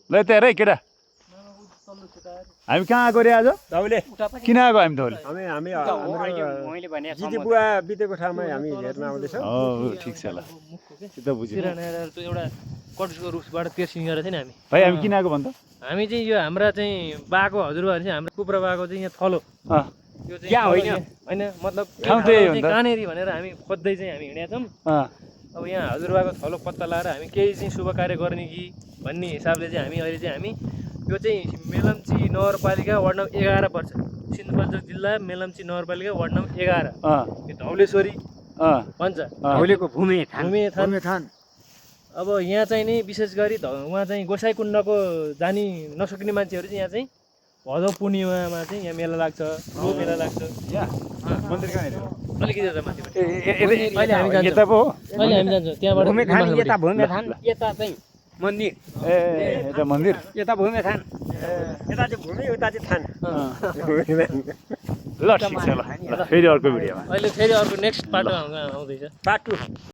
ल यता हेर है केटा हामी कहाँ आएको रे आज तपाईँले किन आएको हामी तपाईँले जिती बुवा बितेको ठाउँमा हामी हेर्न आउँदैछौँ हो ठिक छ ल त्यो त बुझ्यो एउटा कटुसको रुखबाट तेर्सिन गरेको थियो नि हामी भाइ हामी किन आएको भन्छ हामी चाहिँ यो हाम्रा चाहिँ बाको हजुरबाहरू चाहिँ हाम्रो कुखुरा बाको चाहिँ यहाँ थलो यो चाहिँ यहाँ होइन होइन मतलब ठाउँ त्यही हो नि त। कहाँनेरि भनेर हामी खोज्दै चाहिँ हामी हिँडेका छौँ अब यहाँ हजुरबाको थलो पत्ता लगाएर हामी केही चाहिँ शुभ कार्य गर्ने कि भन्ने हिसाबले चाहिँ हामी अहिले चाहिँ हामी यो चाहिँ मेलम्ची नगरपालिका वार्ड नम्बर 11 पर्छ सिन्धुपाल्चोक जिल्ला मेलम्ची नगरपालिका वार्ड नम्बर 11 यो धौलेश्वरी भन्छ धौलेको भूमि थान अब यहाँ चाहिँ नि विशेष गरी उहाँ चाहिँ गोसाइकुण्डको जानी नसक्ने मान्छेहरू चाहिँ यहाँ चाहिँ भदौ पूर्णिमामा चाहिँ यहाँ मेला लाग्छ ठुलो मेला लाग्छ मन्दिर कहाँनिर अलिकति यता माथिबाट अहिले हामी जान्छौँ यता पो हो अहिले हामी जान्छौँ त्यहाँबाट भूमि थान यता भूमि थान यता चाहिँ मन्दिर ए यता मन्दिर यता भूमि थान यता चाहिँ भूमि उता चाहिँ थान ल ठिक छ ल फेरि अर्को भिडियोमा अहिले फेरि अर्को नेक्स्ट पाटो आउँदैछ पाटु